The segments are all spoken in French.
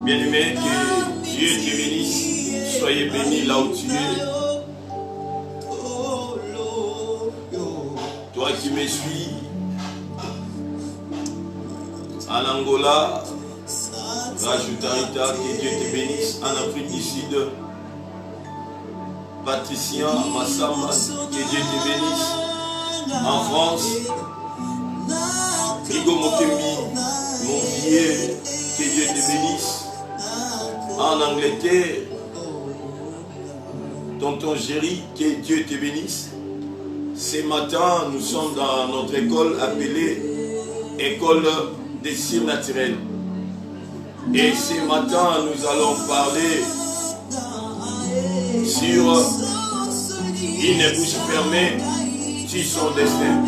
Bien-aimé, que Dieu te bénisse. Soyez bénis là où tu es. Toi qui me suis en Angola, Rajoutarita, que Dieu te bénisse. En Afrique du Sud, Patricia, Massamba, que Dieu te bénisse. En France, Rigo Mokembi, mon vieux, que Dieu te bénisse. En Angleterre, tonton Géry, que Dieu te bénisse. Ce matin, nous sommes dans notre école appelée École des Sciences Naturelles. Et ce matin, nous allons parler sur une bouche fermée, sur son destin.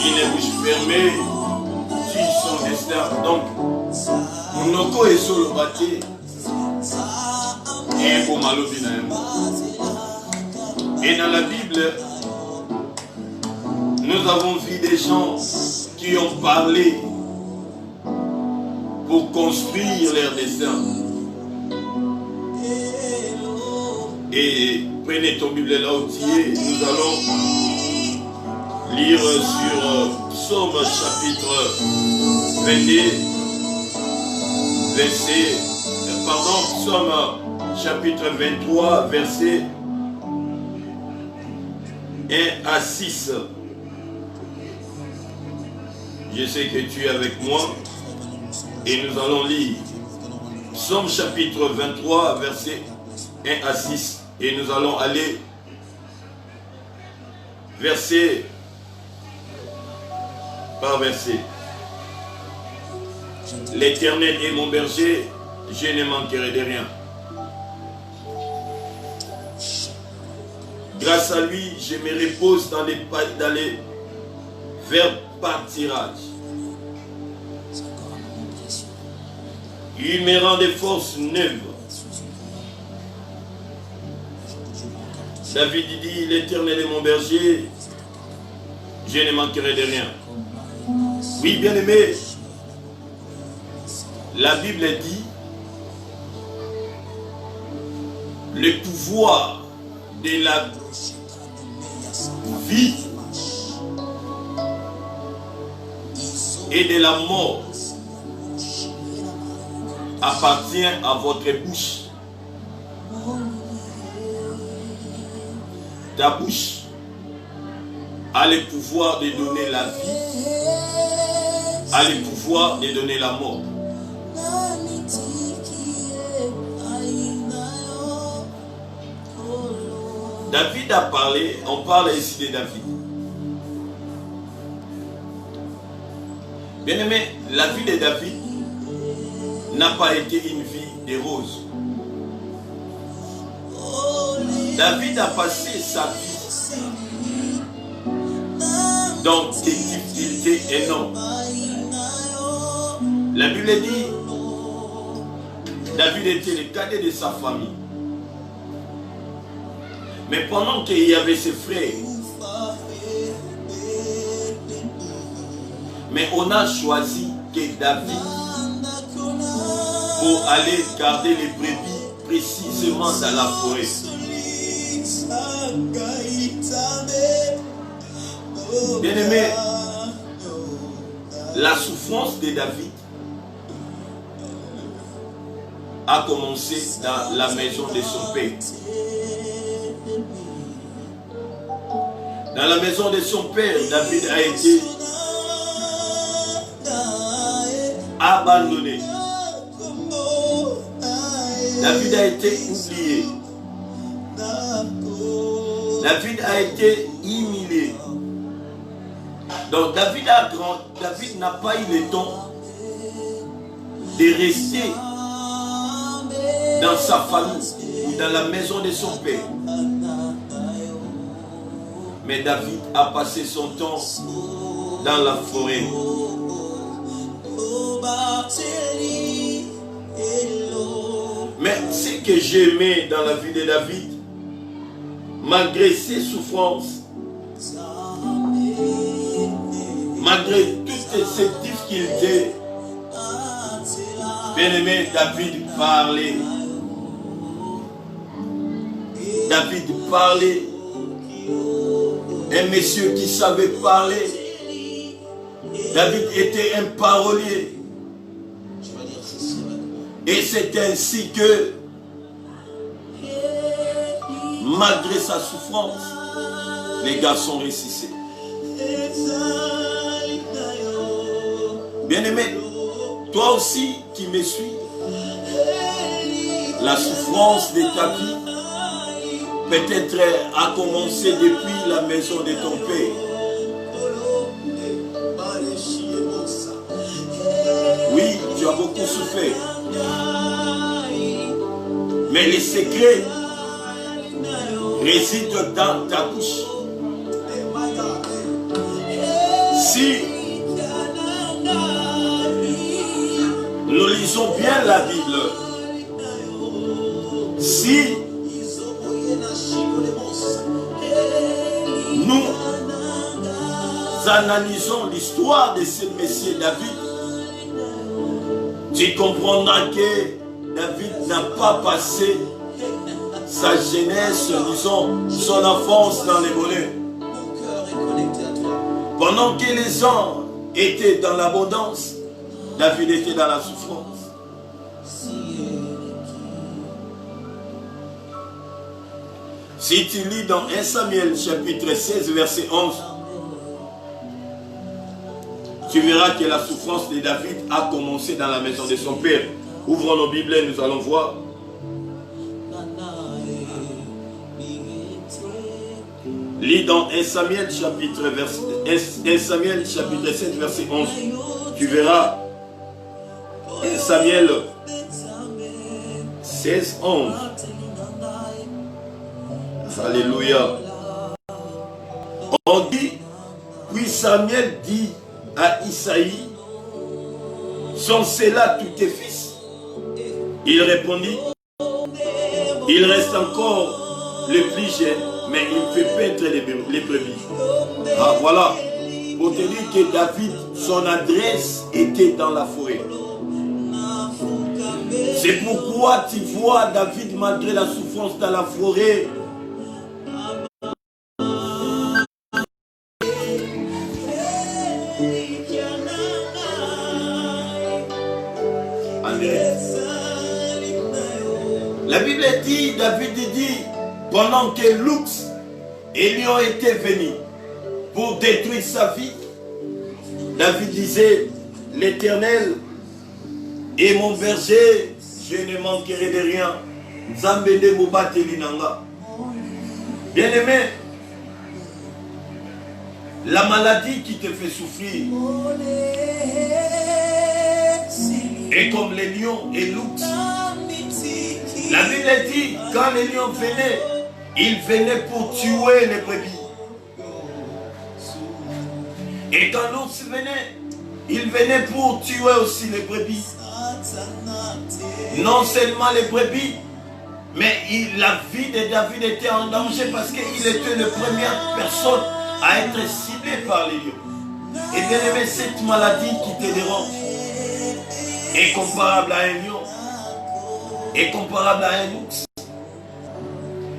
Une bouche fermée, sur son destin. Donc, Monoko est sur le bâti. Et pour Malobinaïm. Et dans la Bible, nous avons vu des gens qui ont parlé pour construire leur destin. Et prenez ton Bible là où tu es, nous allons lire sur Psaume chapitre 22, Psaume chapitre 23, verset 1 à 6. Je sais que tu es avec moi et nous allons lire Psaume chapitre 23, verset 1 à 6. Et nous allons aller verset par verset. L'Éternel est mon berger, je ne manquerai de rien. Grâce à lui, je me repose dans les verts pâtirages. Il me rend des forces neuves. David dit, l'Éternel est mon berger, je ne manquerai de rien. Oui, bien aimé, la Bible dit, le pouvoir de la vie et de la mort appartient à votre bouche. Ta bouche a le pouvoir de donner la vie, a le pouvoir de donner la mort. David a parlé, on parle ici de David. Bien aimé, la vie de David n'a pas été une vie de roses. David a passé sa vie dans des difficultés énormes. La Bible dit, David était le cadet de sa famille. Mais pendant qu'il y avait ses frères, mais on a choisi que David, pour aller garder les brebis précisément dans la forêt. Bien aimé, la souffrance de David a commencé dans la maison de son père. Dans la maison de son père, David a été abandonné. David a été oublié. David a été humilié. Donc David n'a pas eu le temps de rester dans sa famille ou dans la maison de son père. Mais David a passé son temps dans la forêt. Mais ce que j'aimais dans la vie de David, malgré ses souffrances, malgré toutes ces difficultés, Bien-aimé, David parlait. David parlait. Un monsieur qui savait parler. David était un parolier. Et c'est ainsi que, malgré sa souffrance, les garçons réussissaient. Bien-aimé, toi aussi qui me suis, la souffrance de ta vie peut-être a commencé depuis la maison de ton père. Oui, tu as beaucoup souffert. Mais les secrets résident dans ta bouche. Si nous lisons bien la Bible, si nous analysons l'histoire de ce Messie David, tu comprendras que David n'a pas passé sa jeunesse, disons, son enfance dans les volets. Pendant que les gens étaient dans l'abondance, David était dans la souffrance. Si tu lis dans 1 Samuel chapitre 16 verset 11, tu verras que la souffrance de David a commencé dans la maison de son père. Ouvrons nos Bibles et nous allons voir. Lis dans 1 Samuel chapitre 16 verset 11. Tu verras 1 Samuel 16, 11. Alléluia. On dit, puis Samuel dit à Isaïe, sont-ce là tous tes fils? Il répondit, il reste encore le plus jeune, mais il fait paître les brebis. Ah voilà, pour te dire que David, son adresse était dans la forêt. C'est pourquoi tu vois David, malgré la souffrance dans la forêt, la Bible dit, David dit, pendant que l'ours et lion étaient venus pour détruire sa vie, David disait, l'Éternel est mon berger, je ne manquerai de rien. Zambede Mobateli Nanga. Bien-aimé, la maladie qui te fait souffrir est comme les lions et l'ours. La Bible dit, quand les lions venaient, ils venaient pour tuer les brebis. Et quand l'ours venait, il venait pour tuer aussi les brebis. Non seulement les brebis, mais la vie de David était en danger parce qu'il était la première personne à être ciblée par les lions. Et bien aimé, cette maladie qui te dérange est comparable à un lion, est comparable à un ours.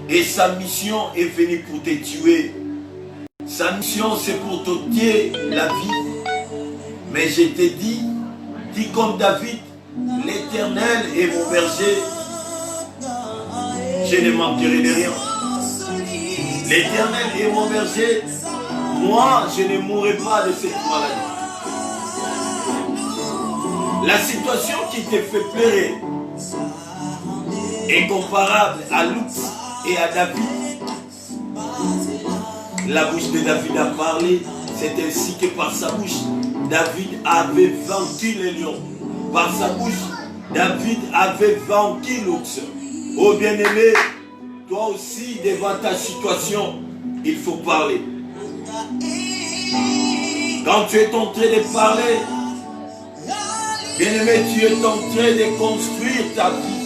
Et sa mission est venue pour te tuer. Sa mission c'est pour t'ôter la vie. Mais je t'ai dit, dis comme David, l'Éternel est mon berger, je ne manquerai de rien. L'Éternel est mon berger, moi je ne mourrai pas de cette maladie. La situation qui te fait pleurer est comparable à l'ours et à David. La bouche de David a parlé, c'est ainsi que par sa bouche, David avait vaincu les lions. Par sa bouche, David avait vaincu l'ours. Oh bien-aimé, toi aussi, devant ta situation, il faut parler. Quand tu es en train de parler, bien-aimé, tu es en train de construire ta vie.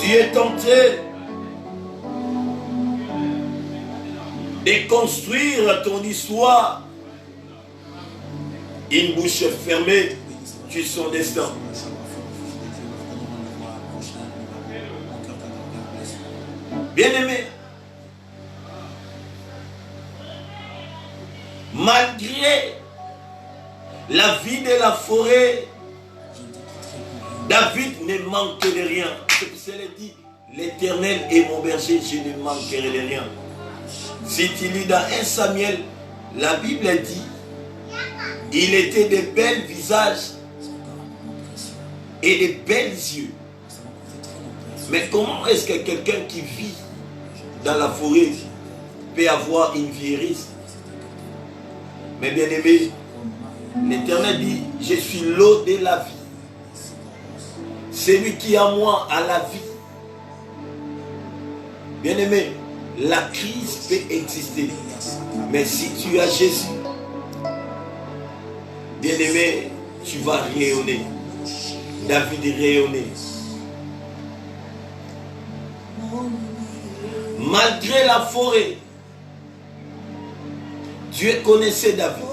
Tu es en train de construire ton histoire. Une bouche fermée, sur son destin. Bien-aimé, malgré la vie de la forêt, David ne manquait de rien. C'est pour cela qu'il dit, l'Éternel est mon berger, je ne manquerai de rien. Si tu lis dans 1 Samuel, la Bible dit, il était de bels visages et de bels yeux. Mais comment est-ce que quelqu'un qui vit dans la forêt peut avoir une vieillesse? Mais bien aimé, l'Éternel dit, je suis l'eau de la vie. Celui qui a moi a la vie. Bien aimé, la crise peut exister. Mais si tu as Jésus, bien aimé, tu vas rayonner. David rayonnait. Malgré la forêt, Dieu connaissait David.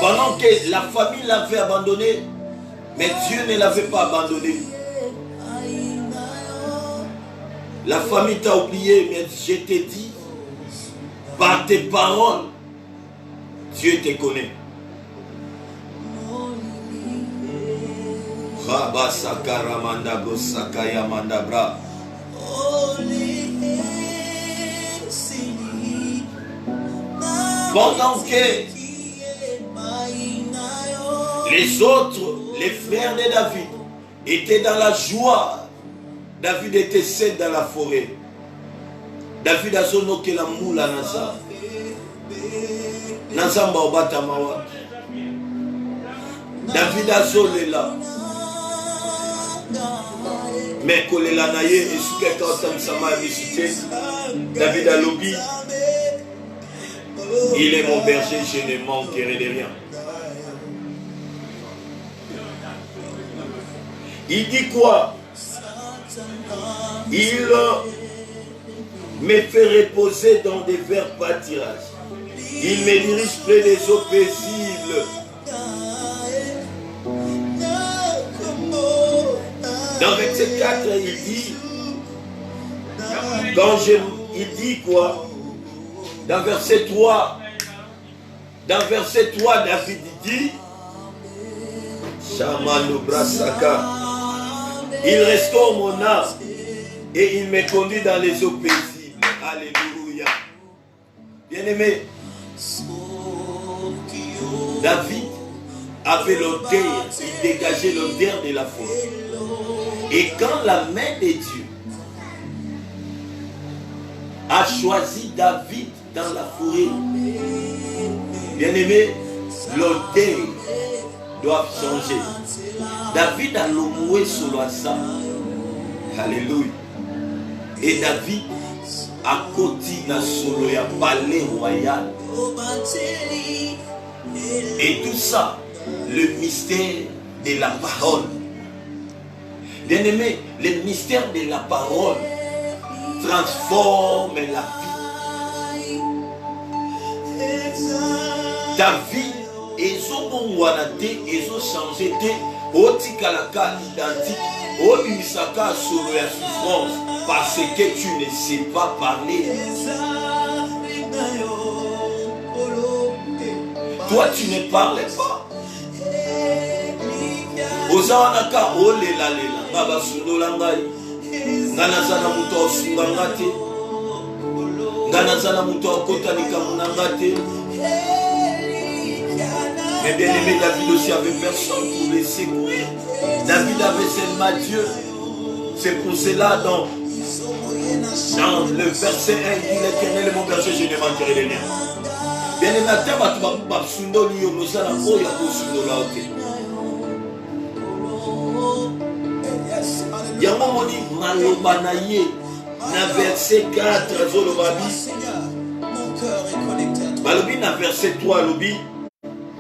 Pendant que la famille l'avait abandonné, mais Dieu ne l'avait pas abandonné. La famille t'a oublié, mais je t'ai dit, par tes paroles, Dieu te connaît. Pendant que les autres, les frères de David, étaient dans la joie, David était seul dans la forêt. David a son nom que la moula nasa. Nasamba obata mawa. David a son là. Mais kolela naye et sous quelqu'un entend sama visiter. David a lobby. Il est mon berger, je ne manquerai de rien. Il dit quoi? Il me fait reposer dans des verts pâtirages. Il me dirige près des eaux paisibles. Dans verset 4, il dit, il dit quoi? Dans verset 3, David dit, Shamano Brasaka, il restaure mon âme et il me conduit dans les eaux paisibles. Alléluia. Bien-aimé, David avait l'odeur, il dégageait l'odeur de la forêt. Et quand la main de Dieu a choisi David dans la forêt, bien-aimé, l'odeur doit changer. David a l'omoué sur la salle. Alléluia. Et David a côté dans solo ya palais royal. Et tout ça, le mystère de la parole. Bien-aimé, le mystère de la parole transforme la vie. Ta vie, ils ont changé, otikalaka identique, obimisaka solo ya souffrance, parce que tu ne sais pas parler. Toi, tu ne parles pas. Ozawanaka olela lela, baba sundola ngai. Nganazana muto osunga te. Nganazana muto okotanika munanga te. Mais bien aimé, David aussi avait personne pour le secourir. David avait seulement Dieu. C'est pour cela dans le verset 1, il dit l'Éternel est mon berger, je ne manquerai de rien. Bien aimé, na verset 4 Balobi na verset 3 lobi,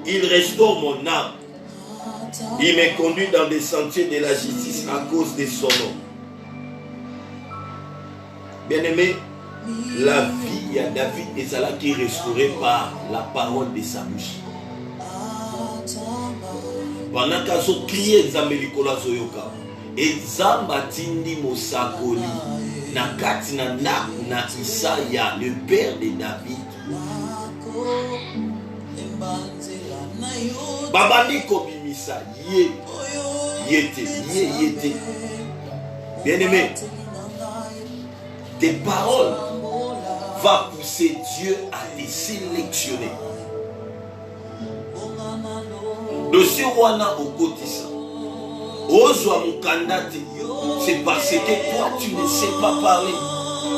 il restaure mon âme. Il me conduit dans des sentiers de la justice à cause de son nom. Bien-aimé, la vie à David est qui est restaurée par la parole de sa bouche. pendant qu'azo crié nzambe likolo azoyoka nzambe atindi mosakoli na kati na ndako na Isaya le père de David babandi kobimisa yete. Bien aimé, tes paroles vont pousser Dieu à te sélectionner. Dossier wana okotisa ozwa mukandate, c'est parce que toi tu ne sais pas parler.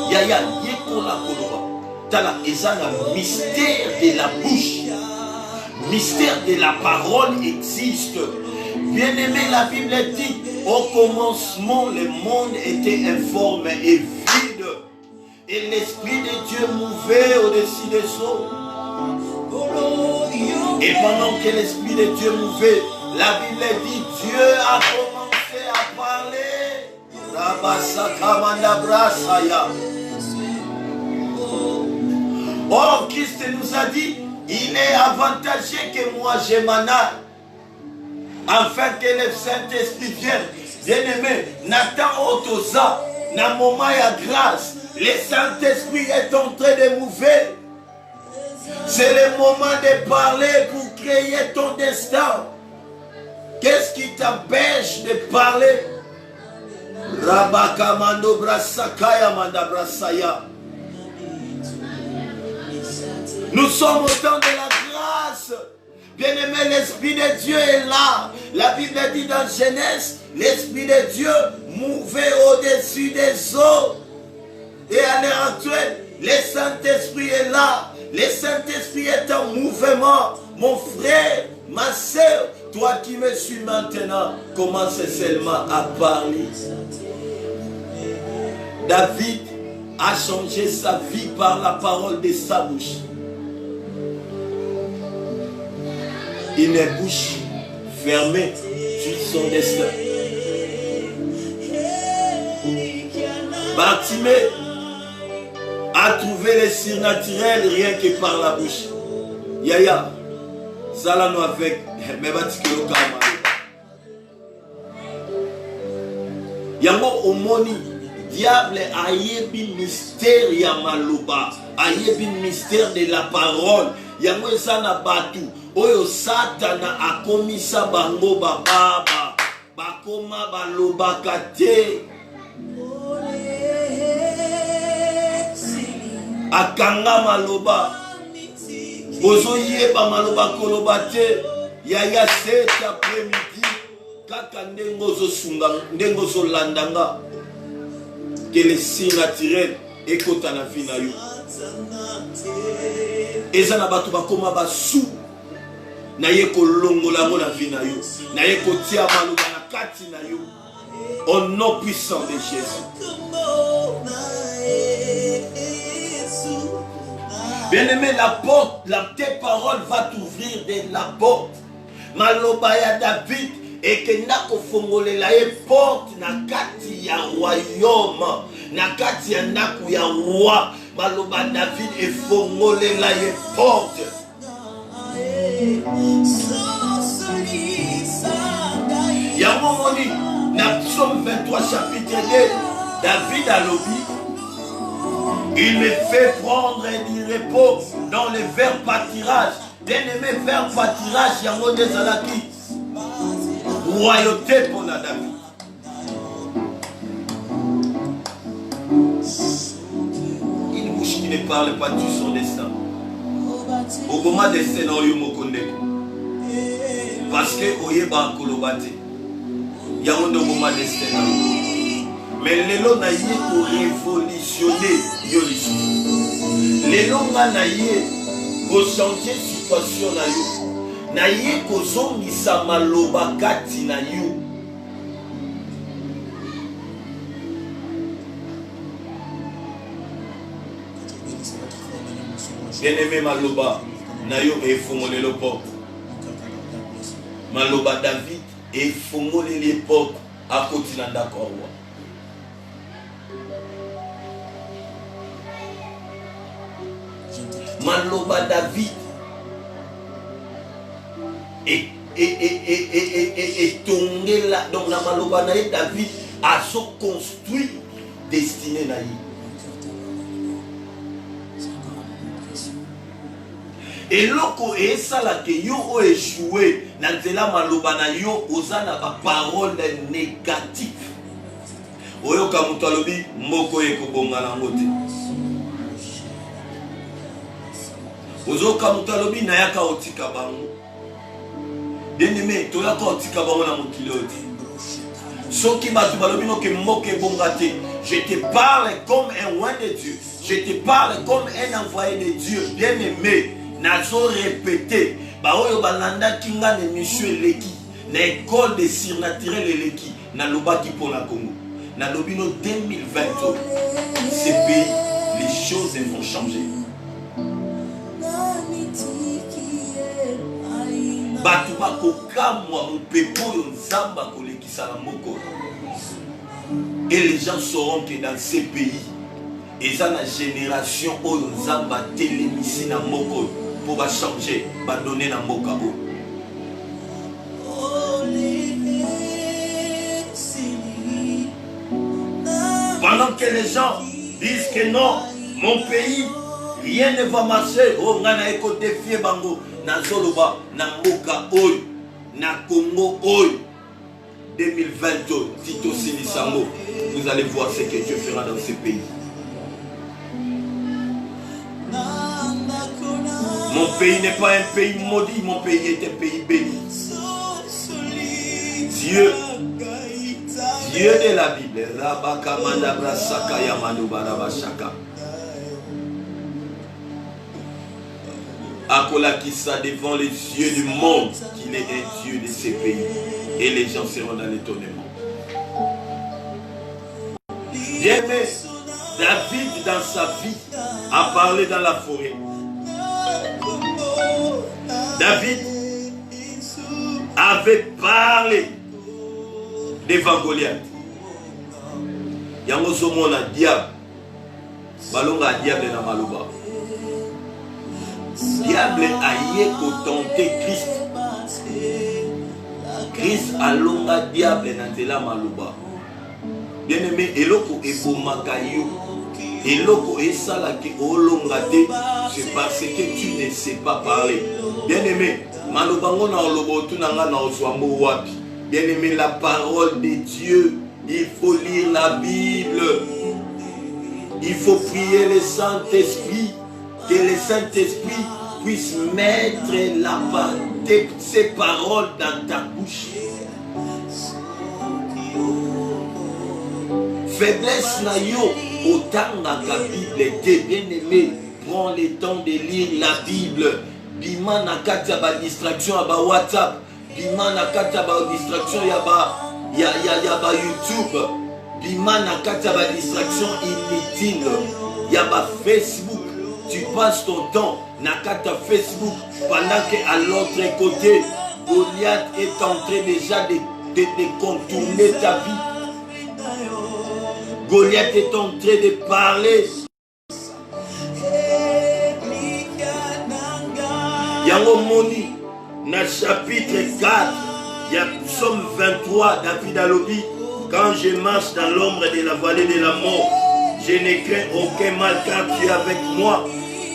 Yaya yekola koloba tala ezana mystère de la bouche, mystère de la parole existe. Bien aimé, la Bible dit au commencement le monde était informe et vide et l'esprit de Dieu mouvait au-dessus des eaux. Et pendant que l'esprit de Dieu mouvait, la Bible dit Dieu a commencé à parler. Or Christ nous a dit il est avantageux que moi je m'en aille afin que le Saint-Esprit vienne. Bien-aimé, Nathan Otoza, na moment ya grâce, le Saint-Esprit est en train de mouver. C'est le moment de parler pour créer ton destin. Qu'est-ce qui t'empêche de parler? Rabaka mando brasakaya manda brasaya. Nous sommes au temps de la grâce. Bien-aimé, l'Esprit de Dieu est là. La Bible dit dans Genèse, l'Esprit de Dieu mouvait au-dessus des eaux. Et à l'heure actuelle, le Saint-Esprit est là. Le Saint-Esprit est en mouvement. Mon frère, ma soeur, toi qui me suis maintenant, commence seulement à parler. David a changé sa vie par la parole de sa bouche. Une bouche fermée sur son destin. Bartimée a trouvé le surnaturel rien que par la bouche. Yaya, ça là nous avec mes batikelo kama. Yango omoni diable ayebi mystère ya maloba, ayebi mystère de la parole. Yango eza na batu oyo satana akomisa bango bababa bakoma balobaka te. Akanga maloba bozo yeba maloba koloba te. Yaya cet après-midi kaka ndengo sunga ndengo landanga que le signe naturel ekota na vie na yo. Eza na batu bakoma basu na ye kolongola mo na vie na yo, na ye kotia maloba na kati na yo. Au nom puissant de Jésus. Bien-aimé, la porte, tes paroles va t'ouvrir de la porte. Maloba ya David et que nako fongolela ye porte na kati ya royaume, na kati ya nako ya roi. Maloba David et fongolela ye porte. Yango moni na Psaume 23 chapitre 2, David a lobby. Il me fait prendre du repos dans le vert pâturage. Bien-aimé, vert pâturage, yango dezalaki royauté pour la David. Une bouche qui ne parle pas du son destin. Au moment destin na oyo mokondeko. Parce que oyeba kolobate. Yango ndo moment destin na yo. Mais lelo na ye pour révolutionner yo lisu. Lelo na ye pour changer situation na yo. Na ye ko zongisa maloba kati na yo. Bien-aimé maloba na yo e fongolelo porte. Maloba David e fongolele porte à côté na ndako. Maloba David et et tombé là. Donc la malobanaï David a construit destinée naïe. Et loko et ça là que yo o échoué dans la malobana yo osana ba parole négative. Oyo kamutalobi moko ekobonga na ngote. Ozo kamutalobi na yaka otika bango. Bien-aimé, toyaka otika bango na mokili oti. Soki batu balobi no ke moko ebonga te. Je te parle comme un roi de Dieu. Je te parle comme un envoyé de Dieu. Bien-aimé, nazo répété. Ba oyo balanda kinga ne mission eleki. Na école de surnaturel eleki. Na lobaki pona Congo. Na lobino 2020. Ces pays, les choses vont changer. Batu bakokamwa mupepo yo nzamba kolekisa na moko. Et les gens sauront que dans ces pays, et ça la génération oyo nzamba télémisi na moko pour va changer, va donner na moka bo. Pendant que les gens disent que non, mon pays, rien ne va marcher. Oh, ngana eko défier bango. Na Zoloba, na Moka Oy, na Congo Oy, 2020, Tito Sinisango, vous allez voir ce que Dieu fera dans ces pays. Mon pays n'est pas un pays maudit, mon pays est un pays béni. Dieu de la Bible, Rabaka Mandabra Sakaya Mandubaraba Shaka. Akola qui ça devant les yeux du monde qu'il est un Dieu de ces pays. Et les gens seront dans l'étonnement. Bien-aimé, David dans sa vie a parlé dans la forêt. David avait parlé devant Goliath. Yango somo na diable. Balonga diable na maluba. Diable a yé tenter Christ. Christ a longa diable na maluba. Bien aimé, eloko ebomaka yo. Eloko esala ki olonga te, c'est parce que tu ne sais pas parler. Bien aimé, malubango na olobo tu nanga na oswambo wapi. Bien aimé, la parole de Dieu, il faut lire la Bible. Il faut prier le Saint-Esprit. Que le Saint-Esprit puisse mettre ses paroles dans ta bouche. Faiblesse na yo, autant na la Bible, t'es bien aimé. Prends le temps de lire la Bible. Bima na kati ba distraction à ba WhatsApp. Bima na kati ba distraction ya ba YouTube. Bima na kati ba distraction inutile. Ya ba Facebook. Tu passes ton temps na kata Facebook pendant qu'à l'autre côté, Goliath est en train déjà de contourner ta vie. Goliath est en train de parler. Yango moni na chapitre 4, il y a Psaume 23, David alobi, quand je marche dans l'ombre de la vallée de la mort, je ne crains aucun mal car tu es avec moi.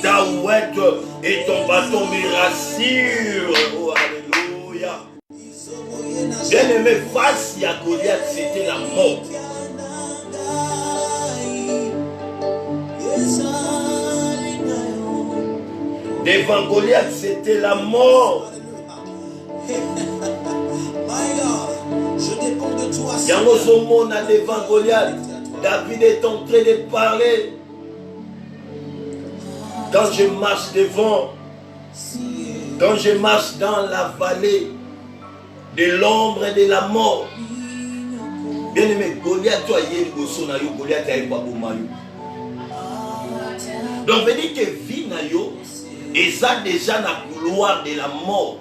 Ta ouette et ton bâton me rassurent. Oh, alléluia. Bien aimé, face à Goliath, c'était la mort. Devant Goliath, c'était la mort. Yango Somona devant Goliath, David est en train de parler. Quand je marche devant, quand je marche dans la vallée de l'ombre et de la mort, bien aimé, Goliath, toi, Goliath a eu donc, veut dire que vie na yo, et ça déjà na couloir de la mort.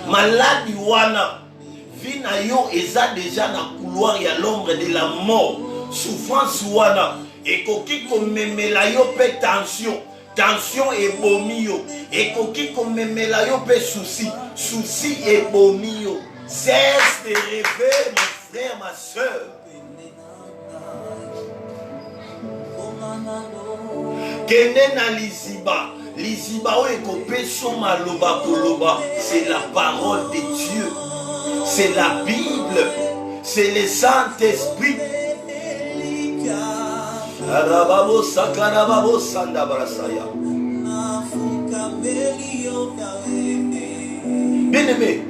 Malade wana, vie na yo, et ça déjà na couloir y a l'ombre de la mort. Souffrance wana. Et koki komemela yo pe tension, tension et bomio. Et koki komemela yo pe souci. Souci et bomio. Cesse de rêver, mon frère, ma soeur. Kene na liziba. Liziba o ekopeso maloba koloba. C'est la parole de Dieu. C'est la Bible. C'est le Saint-Esprit. Arababo sakarababo sandabrasaya. Bien-aimé,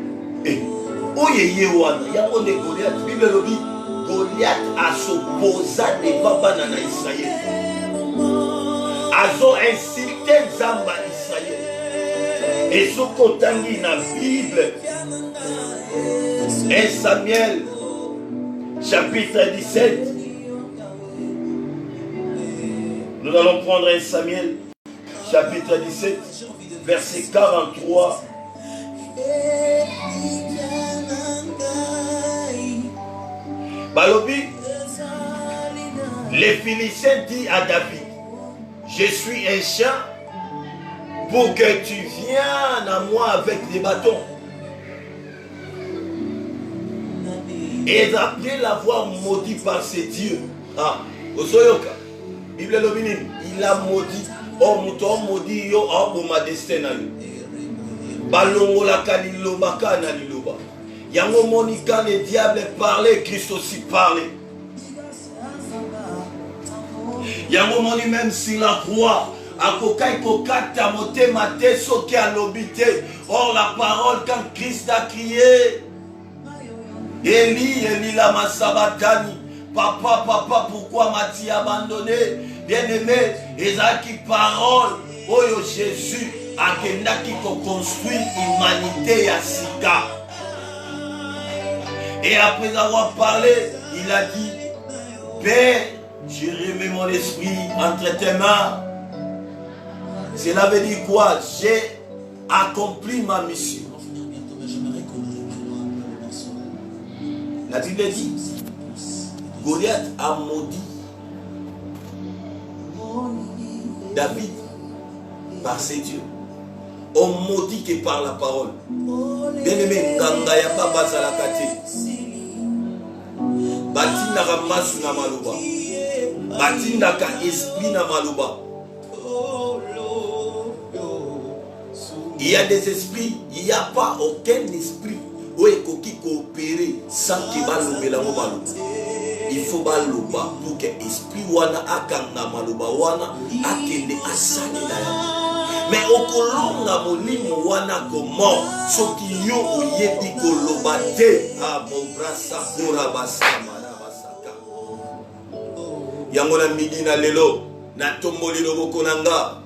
oyeye wana yango de Goliath, Bible lobi Goliath a s'opposé devant banana Israël. Azo insulté Zamba Israël. Et ce kotangi na Bible 1 Samuel chapitre 17. Nous allons prendre 1 Samuel chapitre 17 verset 43. Balobi, les Philistins disent à David, je suis un chien pour que tu viennes à moi avec des bâtons. Et après l'avoir maudit par ses dieux. Ah, Osoyoka, Bible Lobinin, il a maudit, oh mouton maudit yo, oh ma destin na yo. Balongo la kaliloba kana liloba. Yango monika le diable parlait, Christ aussi parlait. Yango moni même si la croix a kokai kokata mote mate soki a lobité. Or la parole quand Christ a crié. Eli la masabatani. Papa, pourquoi m'as-tu abandonné? Bien-aimé, ezaki parole. Oyo Jésus a kendaki ko construire humanité ya sika. Et après avoir parlé, il a dit, Père, je remets mon esprit entre tes mains. Cela veut dire quoi? J'ai accompli ma mission. La Bible dit, Goliath a maudit David par ses dieux. On maudit que par la parole. Bien-aimé, Nganga ya baba zalakate. Batinda ka masu na maluba. Batinda ka esprit na maluba. Il y a des esprits, il n'y a pas aucun esprit où il faut coopérer sans qu'il y ait un. Il faut baloba pour que l'esprit wana akanga maluba wana akende asane na. Mais okolonga molimo wana komo soki yo oyebi koloba te a mobrasa kora basama na basaka. Yango na midi na lelo na tomboli loboko nanga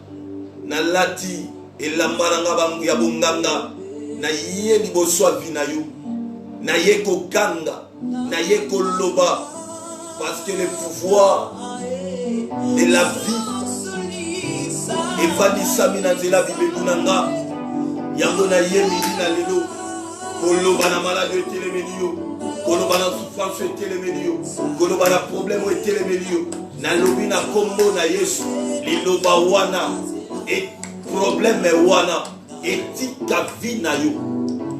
na lati elambaranga bangu ya bonganga na ye liboso vina yo na ye kokanga na ye koloba parce que le pouvoir de la vie evandisami na nzela bibebunanga yango na ye midi na lelo koloba na malade etelemeli yo koloba na souffrance etelemeli yo koloba na problème etelemeli yo na lobi na kombo na Yesu liloba wana et problème wana etika vi na yo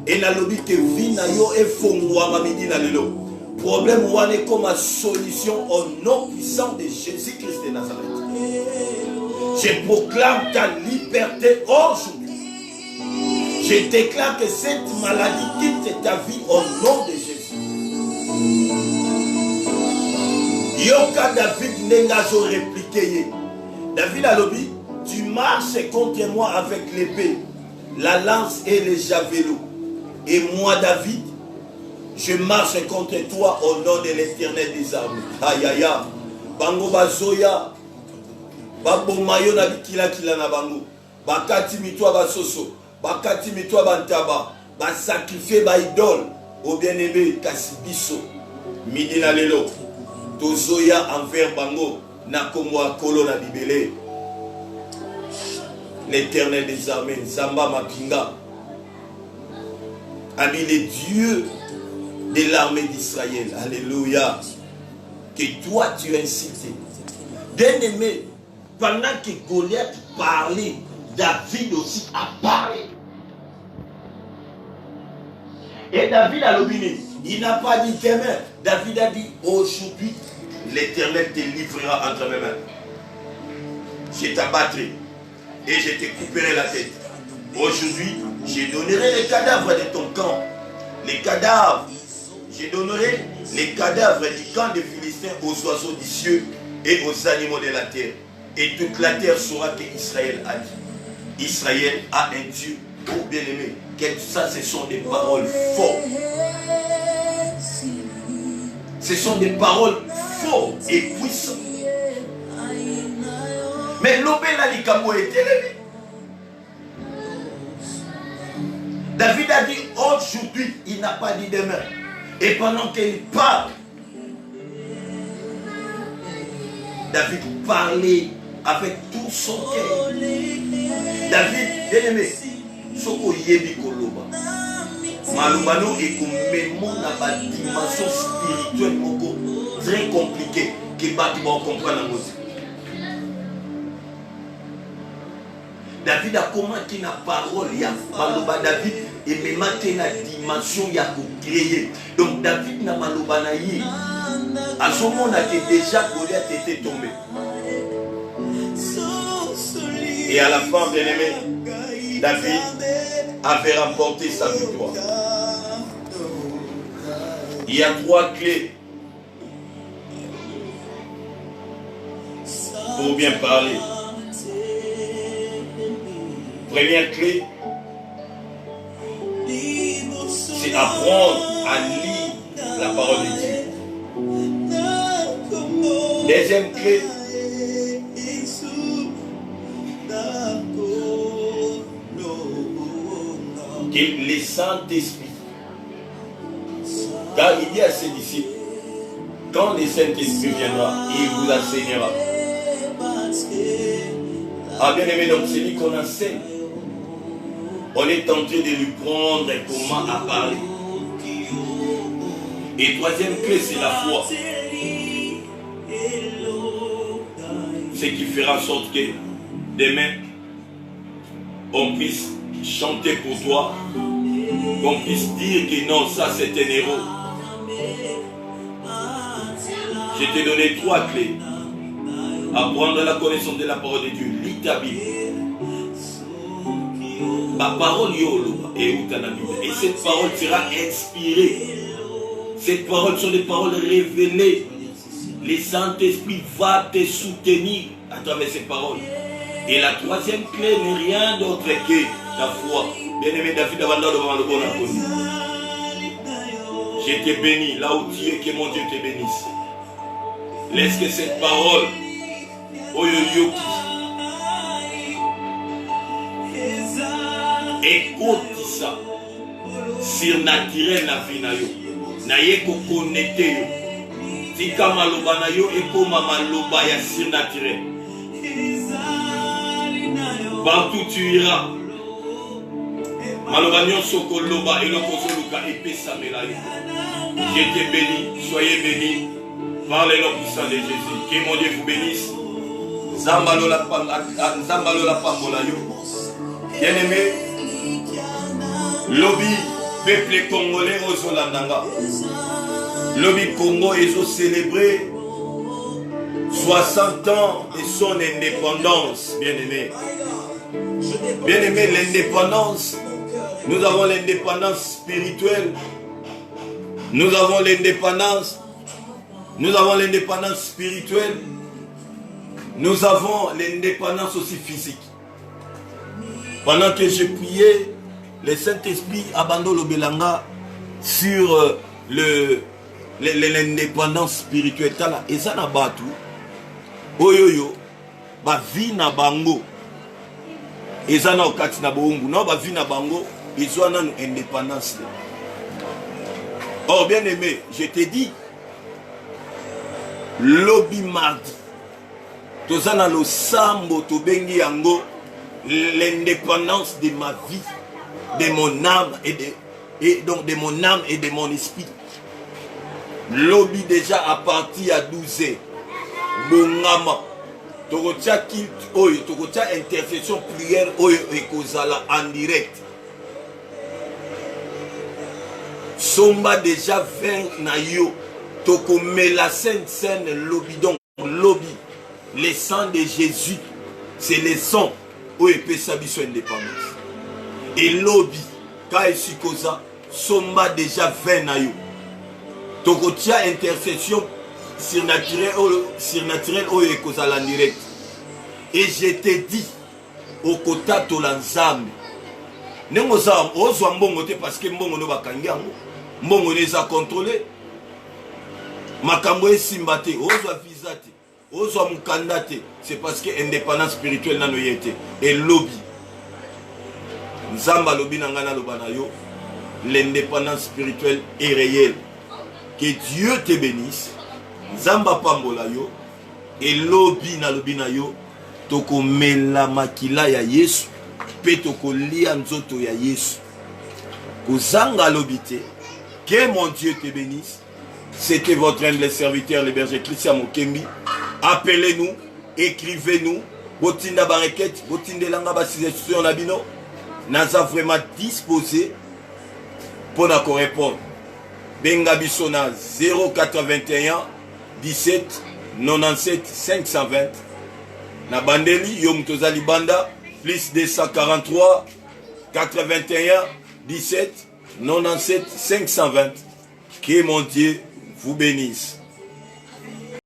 et na lobi ke vi na yo efongwama midi na lelo problème wana comme solution au nom puissant de Jésus-Christ de Nazareth. Je proclame ta liberté aujourd'hui. Je déclare que cette maladie quitte ta vie au nom de Jésus. Yoka David n'engageons répliqué. David a lobby, tu marches contre moi avec l'épée, la lance et les javelots. Et moi David, je marche contre toi au nom de l'Éternel des armées. Aïe aïe aïe. Bango bazoya. Babo mayo na bikila kila na bango. Bakati mitwa basoso. Bakati mitwa bantaba. Ba sacrifier ba idole. Au bien-aimé kasibiso. Midi na lelo. Tozoya envers bango. Na komwa kolo na bibele. L'Éternel des armées. Zamba Mapinga. Ami les dieux de l'armée d'Israël. Alléluia. Que toi tu as incité. Bien-aimé, pendant que Goliath parlait, David aussi a parlé. Et David a l'obiné. Il n'a pas dit demain. David a dit aujourd'hui, l'Éternel te livrera entre mes mains. Je t'abattrai et je te couperai la tête. Aujourd'hui, je donnerai les cadavres de ton camp. Les cadavres. Je donnerai les cadavres du camp des Philistins aux oiseaux du ciel et aux animaux de la terre. Et toute la terre saura que Israël a dit. Israël a un Dieu. Oh bien-aimé, ça ce sont des paroles fortes. Ce sont des paroles fortes et puissantes. Mais l'obéla l'ikamo est élevé. David a dit aujourd'hui, il n'a pas dit demain. Et pendant qu'il parle, David parlait avec tout son cœur. David, bien-aimé, Soko yebi koloba. Malubano et comme na ba dimension spirituelle moko très compliquée que ba tu comprendre aussi. David a commencé na parole ya maloba David et même na dimension ya ko créer. Donc David na maloba na yi. À ce moment là que déjà Goliath était tombé. Et à la fin, bien aimé, David avait remporté sa victoire. Il y a 3 clés pour bien parler. Première clé, c'est apprendre à lire la parole de Dieu. Deuxième clé, que le Saint-Esprit, car il dit à ses disciples, quand le Saint-Esprit viendra, il vous enseignera. Ah bien aimé, donc c'est lui qu'on enseigne. On est en train de lui prendre comment à parler. Et troisième clé, c'est la foi. Ce qui fera en sorte que demain, on puisse chanter pour toi, qu'on puisse dire que non, ça c'est un héros. Je t'ai donné 3 clés. Apprendre la connaissance de la parole de Dieu. Lis ta Bible. Ma parole yolo et et cette parole sera inspirée. Ces paroles sont des paroles révélées. Le Saint-Esprit va te soutenir à travers ces paroles. Et la troisième clé n'est rien d'autre que ta foi. Bien-aimé David, devant le bon inconnu. Je te bénis là où tu es, que mon Dieu te bénisse. Laisse que cette parole, écoute ça, surnaturel na vie na yo, na ye ko connecté yo. Tika maloba na yo ekoma maloba ya surnaturel. Partout tu iras. Maloba nyonso koloba eloko zoluka epesa mela yo. Je te bénis, soyez bénis par le nom puissant de Jésus. Que mon Dieu vous bénisse. Zambalo la pambola yo. Bien-aimé, lobby peuple congolais aux Olandanga. Lobby Congo ils ont célébré 60 ans de son indépendance, bien-aimé. Bien-aimé, l'indépendance, nous avons l'indépendance spirituelle, nous avons l'indépendance spirituelle, nous avons l'indépendance aussi physique. Pendant que je priais, le Saint-Esprit abandonne le Belanga sur l'indépendance spirituelle. Et ça n'a pas tout. Oyoyo, ba vie na bango. Et ça n'a pas de bongo. Non, ba vie na bango. Ils ont une indépendance. Oh, bien aimé, je te dis, lobby mardi. Tozana lo sambo to bengi yango. L'indépendance de ma vie, de mon âme donc de mon âme et de mon esprit. Lobby déjà à partir à 12 ans. Bongama. tokotia kilt oyo tokotia intercession prière oyo ekozala en direct somba déjà 20 na yo tokomela sainte scène lobby donc lobby le sang de Jésus c'est le sang oyo epesa biso indépendance et lobby ka esikoza somba déjà 20 na yo tokotia intercession surnaturel oyo ekozala en direct et je te dis okotata la nzambe ndenge ozwa mbongo te parce que mbongo no bakangi yango mbongo neza contrôler makambo esimba te ozwa visa te ozwa mukanda te c'est parce que indépendance spirituelle nano yete et lobby nzamba lobi na ngana loba na yo l'indépendance spirituelle est réelle. Que Dieu te bénisse. Nzamba pambola yo et lobby na yo toko mela makila ya Yesu pe toko lia nzoto ya Yesu kozanga lobité. Que mon Dieu te bénisse. C'était votre humble serviteur le berger Christian Mokembi. Appelez-nous, écrivez-nous, botinda barequette, botindelanga basisestion na bino. Naza vraiment disposé pour nous répondre. Benga Bissona 081 17 97 520. Na bandeli Yom Tozali Banda plus 243 81 17 97 520. Que mon Dieu vous bénisse.